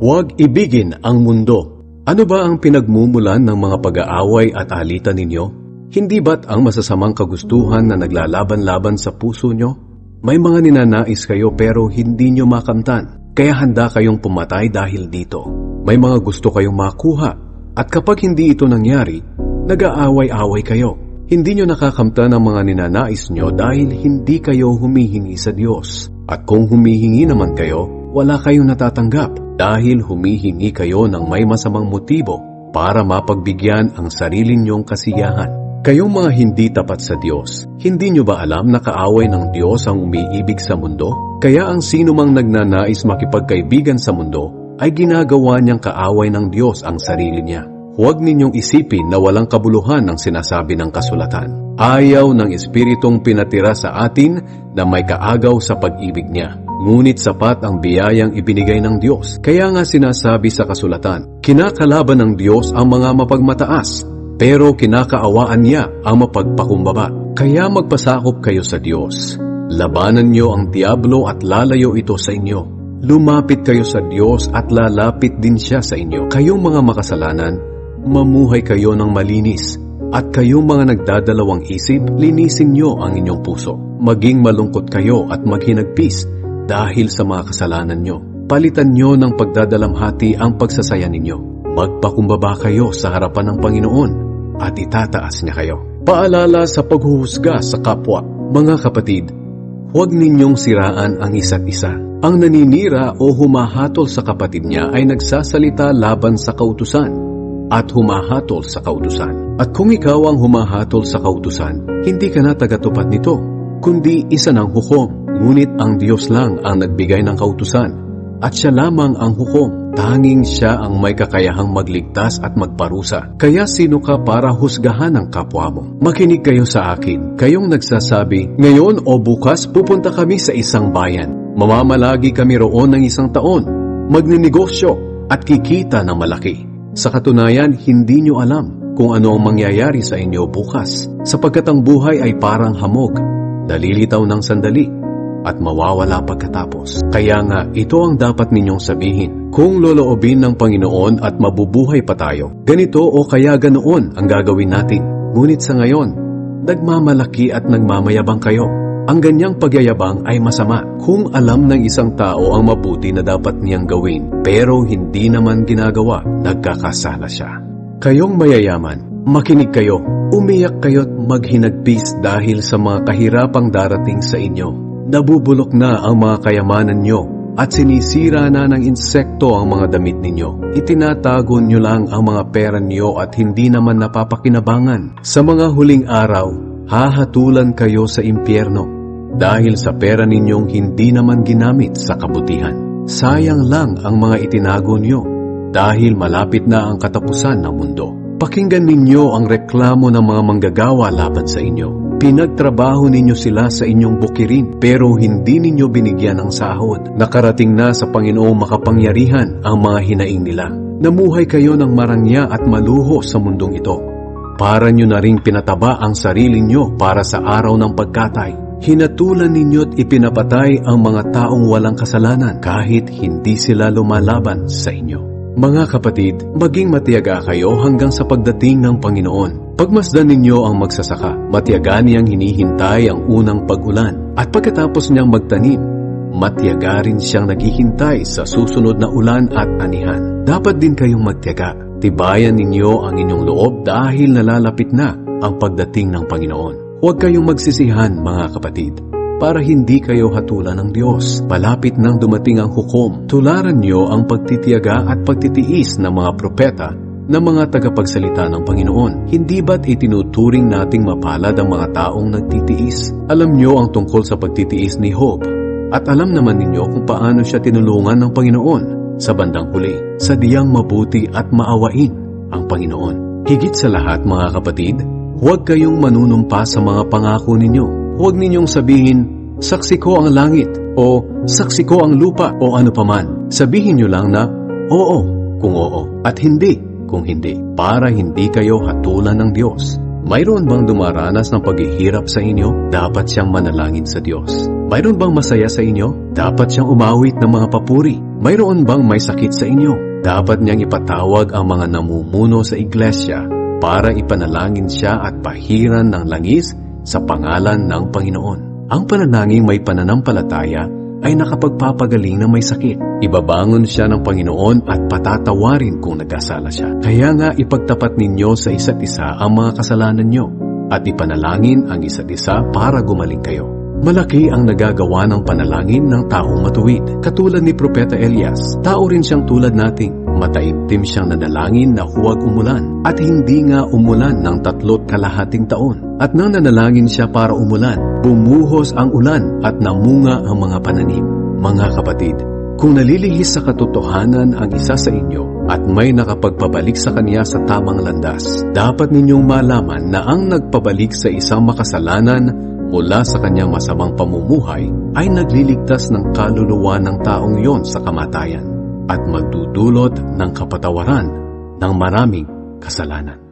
Huwag ibigin ang mundo. Ano ba ang pinagmumulan ng mga pag-aaway at alitan ninyo? Hindi ba't ang masasamang kagustuhan na naglalaban-laban sa puso nyo? May mga ninanais kayo pero hindi nyo makamtan, kaya handa kayong pumatay dahil dito. May mga gusto kayong makuha, at kapag hindi ito nangyari, nag-aaway-away kayo. Hindi nyo nakakamtan ang mga ninanais nyo dahil hindi kayo humihingi sa Diyos. At kung humihingi naman kayo, wala kayong natatanggap dahil humihingi kayo ng may masamang motibo para mapagbigyan ang sarili nyong kasiyahan. Kayong mga hindi tapat sa Diyos, hindi nyo ba alam na kaaway ng Diyos ang umiibig sa mundo? Kaya ang sino mang nagnanais makipagkaibigan sa mundo ay ginagawa niyang kaaway ng Diyos ang sarili niya. Huwag ninyong isipin na walang kabuluhan ang sinasabi ng kasulatan. Ayaw ng Espiritong pinatira sa atin na may kaagaw sa pag-ibig niya. Ngunit sapat ang biyayang ibinigay ng Diyos. Kaya nga sinasabi sa kasulatan, kinakalaban ng Diyos ang mga mapagmataas, pero kinakaawaan niya ang mapagpakumbaba. Kaya magpasakop kayo sa Diyos. Labanan niyo ang diablo at lalayo ito sa inyo. Lumapit kayo sa Diyos at lalapit din siya sa inyo. Kayong mga makasalanan, mamuhay kayo ng malinis. At kayong mga nagdadalawang isip, linisin niyo ang inyong puso. Maging malungkot kayo at maghinagpis dahil sa mga kasalanan niyo. Palitan niyo ng pagdadalamhati ang pagsasaya ninyo. Magpakumbaba kayo sa harapan ng Panginoon at itataas niya kayo. Paalala sa paghuhusga sa kapwa. Mga kapatid, huwag ninyong siraan ang isa't isa. Ang naninira o humahatol sa kapatid niya ay nagsasalita laban sa kautusan at humahatol sa kautusan. At kung ikaw ang humahatol sa kautusan, hindi ka na tagatupad nito, kundi isa ng hukom. Ngunit ang Diyos lang ang nagbigay ng kautusan, at siya lamang ang hukom. Tanging siya ang may kakayahang magligtas at magparusa. Kaya sino ka para husgahan ang kapwa mo? Makinig kayo sa akin, kayong nagsasabi, ngayon o bukas pupunta kami sa isang bayan. Mamamalagi kami roon ng isang taon, magninegosyo at kikita ng malaki. Sa katunayan, hindi nyo alam kung ano ang mangyayari sa inyo bukas, sapagkat ang buhay ay parang hamog, dalilitaw ng sandali, at mawawala pagkatapos. Kaya nga, ito ang dapat ninyong sabihin. Kung loloobin ng Panginoon at mabubuhay pa tayo, ganito o kaya ganoon ang gagawin natin. Ngunit sa ngayon, nagmamalaki at nagmamayabang kayo. Ang ganyang pagyayabang ay masama. Kung alam ng isang tao ang mabuti na dapat niyang gawin, pero hindi naman ginagawa, nagkakasala siya. Kayong mayayaman, makinig kayo, umiyak kayo't maghinagpis dahil sa mga kahirapang darating sa inyo. Nabubulok na ang mga kayamanan nyo at sinisira na ng insekto ang mga damit ninyo. Itinatago nyo lang ang mga pera nyo at hindi naman napapakinabangan. Sa mga huling araw, hahatulan kayo sa impyerno dahil sa pera ninyong hindi naman ginamit sa kabutihan. Sayang lang ang mga itinago nyo dahil malapit na ang katapusan ng mundo. Pakinggan ninyo ang reklamo ng mga manggagawa laban sa inyo. Pinagtrabaho ninyo sila sa inyong bukirin, pero hindi ninyo binigyan ng sahod. Nakarating na sa Panginoong makapangyarihan ang mga hinaing nila. Namuhay kayo ng marangya at maluho sa mundong ito. Para nyo na ring pinataba ang sarili nyo para sa araw ng pagkatay. Hinatulan ninyo't ipinapatay ang mga taong walang kasalanan kahit hindi sila lumalaban sa inyo. Mga kapatid, maging matiyaga kayo hanggang sa pagdating ng Panginoon. Pagmasdan ninyo ang magsasaka, matiyaga niyang hinihintay ang unang pag-ulan. At pagkatapos niyang magtanim, matiyaga rin siyang naghihintay sa susunod na ulan at anihan. Dapat din kayong magtiyaga. Tibayan ninyo ang inyong loob dahil nalalapit na ang pagdating ng Panginoon. Huwag kayong magsisihan, mga kapatid, para hindi kayo hatulan ng Diyos. Palapit nang dumating ang hukom. Tularan niyo ang pagtitiyaga at pagtitiis ng mga propeta na mga tagapagsalita ng Panginoon. Hindi ba't itinuturing nating mapalad ang mga taong nagtitiis? Alam niyo ang tungkol sa pagtitiis ni Job, at alam naman ninyo kung paano siya tinulungan ng Panginoon sa bandang huli. Sadyang mabuti at maawain ang Panginoon. Higit sa lahat, mga kapatid, huwag kayong manunumpa sa mga pangako ninyo. Huwag ninyong sabihin, saksi ko ang langit, o saksi ko ang lupa, o ano paman. Sabihin nyo lang na, oo, kung oo, at hindi, kung hindi, para hindi kayo hatulan ng Diyos. Mayroon bang dumaranas ng paghihirap sa inyo? Dapat siyang manalangin sa Diyos. Mayroon bang masaya sa inyo? Dapat siyang umawit ng mga papuri. Mayroon bang may sakit sa inyo? Dapat niyang ipatawag ang mga namumuno sa iglesia para ipanalangin siya at pahiran ng langis sa pangalan ng Panginoon. Ang panalangin may pananampalataya ay nakapagpapagaling na may sakit. Ibabangon siya ng Panginoon at patatawarin kung nagkasala siya. Kaya nga ipagtapat ninyo sa isa't isa ang mga kasalanan nyo at ipanalangin ang isa't isa para gumaling kayo. Malaki ang nagagawa ng panalangin ng taong matuwid. Katulad ni Propeta Elias, tao rin siyang tulad nating. Mataimtim siyang nanalangin na huwag umulan at hindi nga umulan ng 3 kalahating taon. At nang nanalangin siya para umulan, bumuhos ang ulan at namunga ang mga pananim. Mga kapatid, kung nalilihis sa katotohanan ang isa sa inyo at may nakapagpabalik sa kanya sa tamang landas, dapat ninyong malaman na ang nagpabalik sa isang makasalanan mula sa kanyang masamang pamumuhay ay nagliligtas ng kaluluwa ng taong yon sa kamatayan at magdudulot ng kapatawaran ng maraming kasalanan.